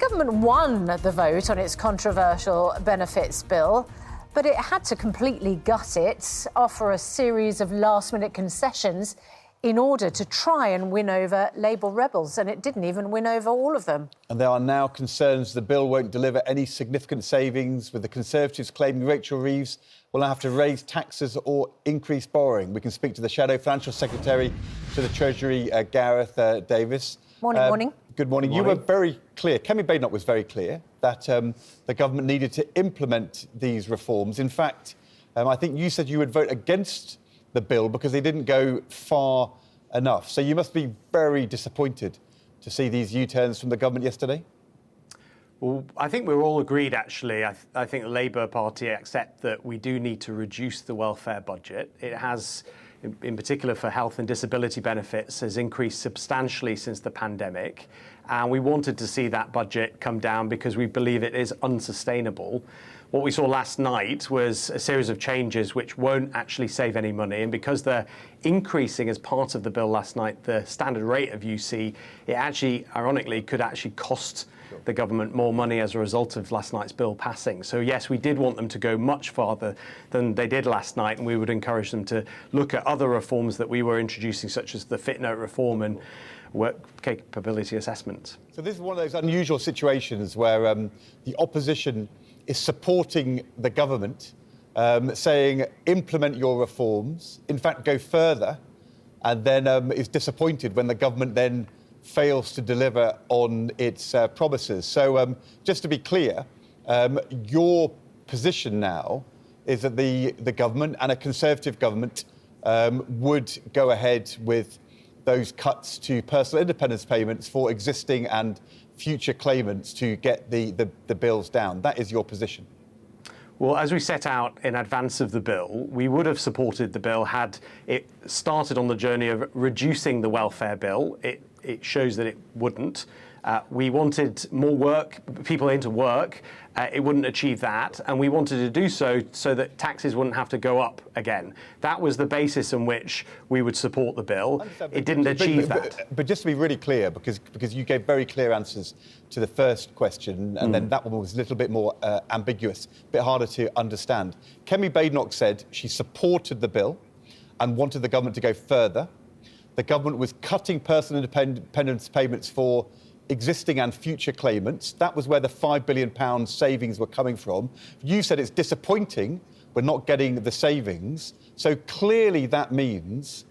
government won the vote on its controversial benefits bill, but it had to completely gut it, offer a series of last-minute concessions in order to try and win over Labour rebels, and it didn't even win over all of them. And there are now concerns the bill won't deliver any significant savings, with the Conservatives claiming Rachel Reeves will now have to raise taxes or increase borrowing. We can speak to the Shadow Financial Secretary to the Treasury, Gareth Davies. Morning. Good morning. You were very clear, Kemi Badenoch was very clear, that the government needed to implement these reforms. In fact, I think you said you would vote against the bill because they didn't go far enough. So you must be very disappointed to see these U-turns from the government yesterday? Well, I think we're all agreed, actually. I think the Labour Party accept that we do need to reduce the welfare budget. It has, in particular for health and disability benefits, has increased substantially since the pandemic. And we wanted to see that budget come down because we believe it is unsustainable. What we saw last night was a series of changes which won't actually save any money. And because they're increasing as part of the bill last night, the standard rate of UC, it actually, ironically, could actually cost the government more money as a result of last night's bill passing. So yes, we did want them to go much farther than they did last night, and we would encourage them to look at other reforms that we were introducing, such as the fit note reform and work capability assessment. So this is one of those unusual situations where the opposition is supporting the government, saying implement your reforms, in fact go further, and then is disappointed when the government then fails to deliver on its promises. So just to be clear, your position now is that the government and a Conservative government would go ahead with those cuts to personal independence payments for existing and future claimants to get the bills down. That is your position. Well, as we set out in advance of the bill, we would have supported the bill had it started on the journey of reducing the welfare bill. It shows that it wouldn't. We wanted more people into work. It wouldn't achieve that. And we wanted to do so that taxes wouldn't have to go up again. That was the basis on which we would support the bill. It didn't achieve that. But just to be really clear, because you gave very clear answers to the first question, and then that one was a little bit more ambiguous, a bit harder to understand. Kemi Badenoch said she supported the bill and wanted the government to go further. The government was cutting personal independence payments for existing and future claimants. That was where the £5 billion savings were coming from. You said it's disappointing we're not getting the savings. So clearly that means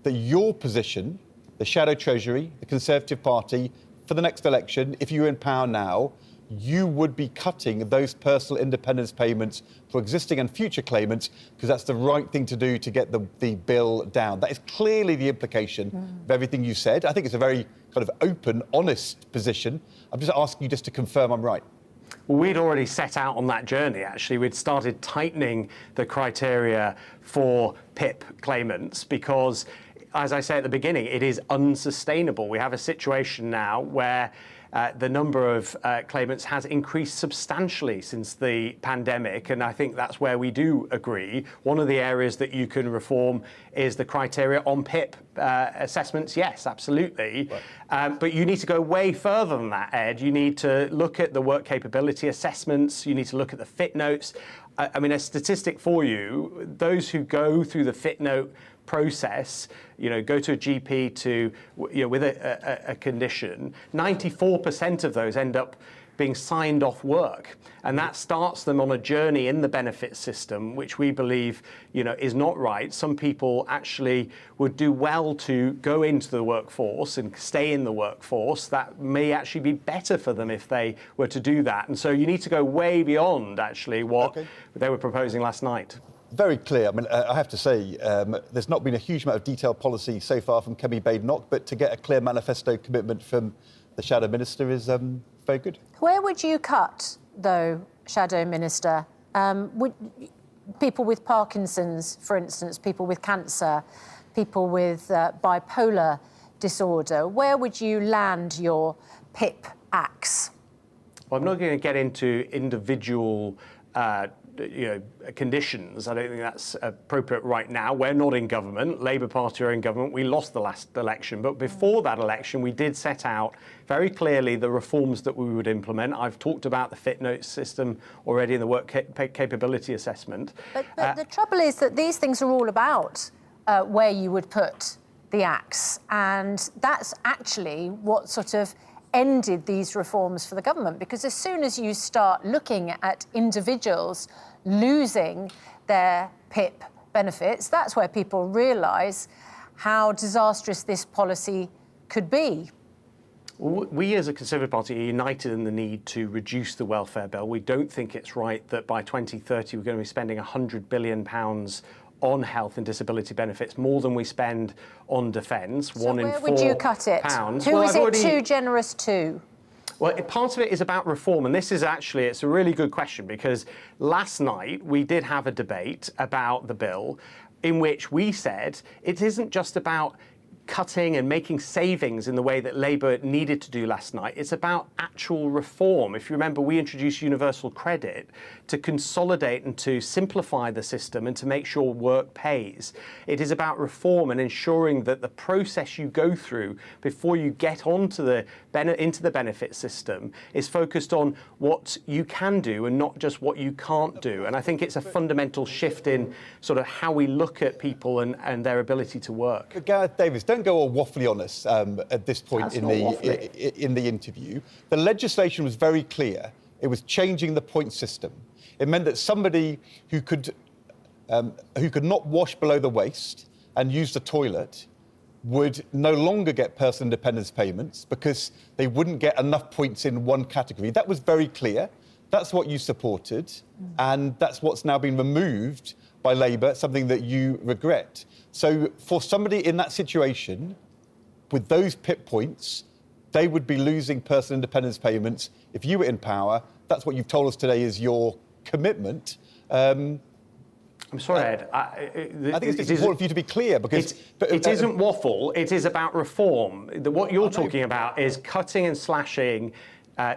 that your position, the Shadow Treasury, the Conservative Party, for the next election, if you were in power now, you would be cutting those personal independence payments for existing and future claimants because that's the right thing to do to get the bill down. That is clearly the implication of everything you said. I think it's a very kind of open, honest position. I'm just asking you just to confirm I'm right. Well, we'd already set out on that journey, actually. We'd started tightening the criteria for PIP claimants because, as I said at the beginning, it is unsustainable. We have a situation now where the number of claimants has increased substantially since the pandemic, and I think that's where we do agree. One of the areas that you can reform is the criteria on PIP assessments. Yes, absolutely. Right. But you need to go way further than that, Ed. You need to look at the work capability assessments. You need to look at the fit notes. I mean, a statistic for you, those who go through the fit note process, go to a GP with a condition, 94% of those end up being signed off work. And that starts them on a journey in the benefit system, which we believe, is not right. Some people actually would do well to go into the workforce and stay in the workforce. That may actually be better for them if they were to do that. And so you need to go way beyond, actually, what they were proposing last night. Very clear. I mean, I have to say, there's not been a huge amount of detailed policy so far from Kemi Badenoch, but to get a clear manifesto commitment from the Shadow Minister is very good. Where would you cut, though, Shadow Minister? Would people with Parkinson's, for instance, people with cancer, people with bipolar disorder, where would you land your PIP axe? Well, I'm not going to get into individual conditions. I don't think that's appropriate right now. We're not in government. Labour Party are in government. We lost the last election. But before that election, we did set out very clearly the reforms that we would implement. I've talked about the fit notes system already in the work capability assessment. But the trouble is that these things are all about where you would put the axe. And that's actually what sort of ended these reforms for the government, because as soon as you start looking at individuals losing their PIP benefits, that's where people realise how disastrous this policy could be. We as a Conservative Party are united in the need to reduce the welfare bill. We don't think it's right that by 2030 we're going to be spending £100 billion on health and disability benefits, more than we spend on defence. So where would you cut it? Pounds. Who is it too generous to? Well, part of it is about reform, and this is actually, it's a really good question, because last night we did have a debate about the bill in which we said it isn't just about cutting and making savings in the way that Labour needed to do last night. It's about actual reform. If you remember, we introduced universal credit to consolidate and to simplify the system and to make sure work pays. It is about reform and ensuring that the process you go through before you get onto into the benefit system is focused on what you can do and not just what you can't do. And I think it's a fundamental shift in sort of how we look at people and their ability to work. But Gareth Davies, don't go all waffly on us at this point in the interview. The legislation was very clear. It was changing the point system. It meant that somebody who could not wash below the waist and use the toilet would no longer get personal independence payments because they wouldn't get enough points in one category. That was very clear. That's what you supported, and that's what's now been removed by Labour, something that you regret. So for somebody in that situation, with those PIP points, they would be losing personal independence payments. If you were in power, that's what you've told us today is your commitment. I'm sorry, Ed. I think it's just important for you to be clear, because it isn't waffle. It is about reform. What you're talking about is cutting and slashing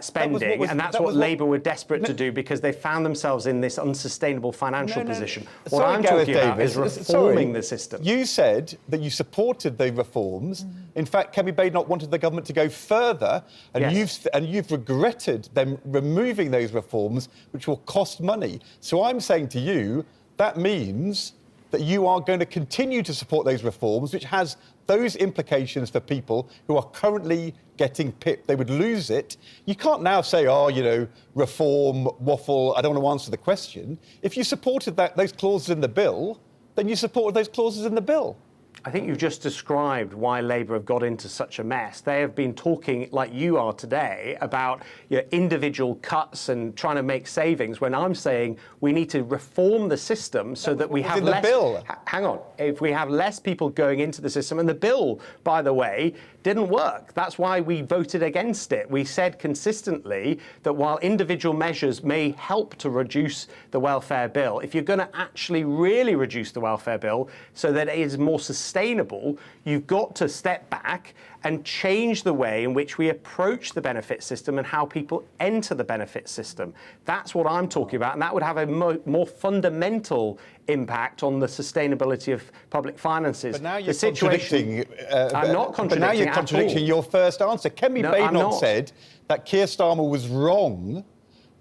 spending, and that's what Labour were desperate to do because they found themselves in this unsustainable financial position. What I'm talking about is reforming the system. You said that you supported the reforms. In fact, Kemi Badenoch wanted the government to go further, and you've regretted them removing those reforms, which will cost money. So I'm saying to you, that means that you are going to continue to support those reforms, which has those implications for people who are currently getting PIP. They would lose it. You can't now say, reform, waffle, I don't want to answer the question. If you supported those clauses in the bill, then you supported those clauses in the bill. I think you've just described why Labour have got into such a mess. They have been talking, like you are today, about individual cuts and trying to make savings, when I'm saying we need to reform the system so that we have less... bill. Hang on. If we have less people going into the system, and the bill, by the way, didn't work. That's why we voted against it. We said consistently that while individual measures may help to reduce the welfare bill, if you're going to actually really reduce the welfare bill so that it is more sustainable, you've got to step back and change the way in which we approach the benefit system and how people enter the benefit system. That's what I'm talking about, and that would have a more fundamental impact on the sustainability of public finances. But now you're contradicting. I'm not contradicting. But now you're contradicting your first answer. Kemi Badenoch said that Keir Starmer was wrong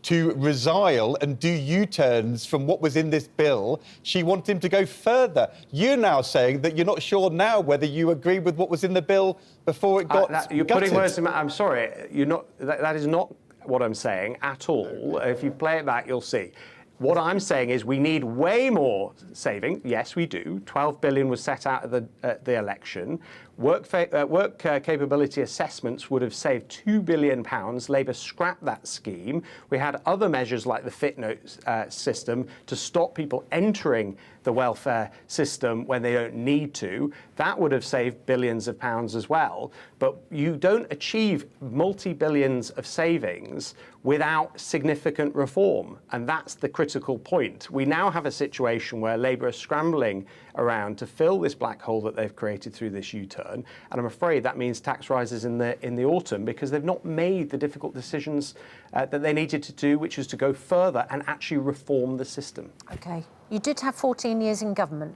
to resile and do U-turns from what was in this bill. She wanted him to go further. You're now saying that you're not sure now whether you agree with what was in the bill before it got You're gutted. putting words in my... I'm sorry. You're not. That is not what I'm saying at all. If you play it back, you'll see. What I'm saying is we need way more saving. Yes, we do. 12 billion was set out at the election. Work capability assessments would have saved £2 billion. Labour scrapped that scheme. We had other measures like the fit notes system to stop people entering the welfare system when they don't need to. That would have saved billions of pounds as well. But you don't achieve multi-billions of savings without significant reform. And that's the critical point. We now have a situation where Labour are scrambling around to fill this black hole that they've created through this U-turn. And I'm afraid that means tax rises in the autumn, because they've not made the difficult decisions that they needed to do, which is to go further and actually reform the system. OK. You did have 14 years in government.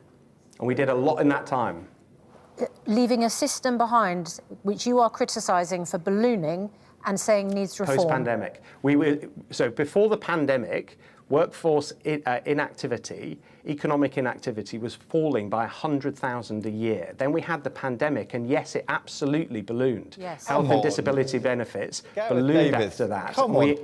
And we did a lot in that time. Leaving a system behind which you are criticising for ballooning and saying needs reform. Post-pandemic. So before the pandemic, workforce inactivity, economic inactivity was falling by 100,000 a year. Then we had the pandemic, and yes, it absolutely ballooned. Yes. Health and disability benefits ballooned after that. Come on.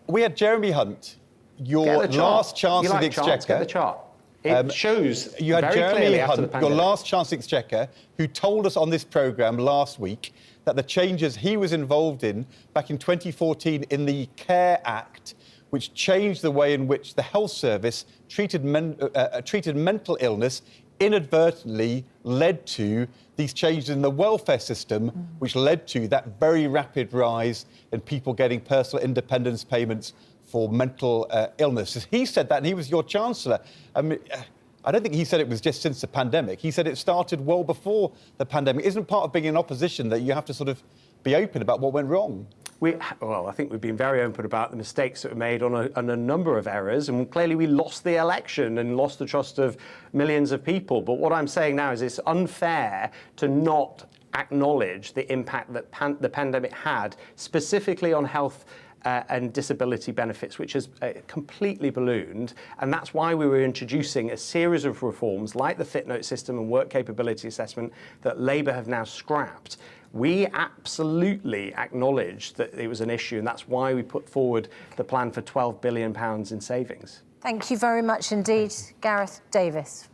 We had Jeremy Hunt, your last chance at the Exchequer. Get the chart. It shows you had very Jeremy clearly after Hunt, the pandemic. your last chance at Exchequer, who told us on this programme last week that the changes he was involved in back in 2014 in the Care Act, which changed the way in which the health service treated mental illness, inadvertently led to these changes in the welfare system, which led to that very rapid rise in people getting personal independence payments for mental illness. He said that, and he was your Chancellor. I mean, I don't think he said it was just since the pandemic. He said it started well before the pandemic. Isn't part of being in opposition that you have to sort of be open about what went wrong? Well, I think we've been very open about the mistakes that were made on a number of errors, and clearly we lost the election and lost the trust of millions of people. But what I'm saying now is it's unfair to not acknowledge the impact that the pandemic had, specifically on health and disability benefits, which has completely ballooned. And that's why we were introducing a series of reforms like the Fit Note system and work capability assessment that Labour have now scrapped. We absolutely acknowledged that it was an issue, and that's why we put forward the plan for £12 billion in savings. Thank you very much indeed, Gareth Davies.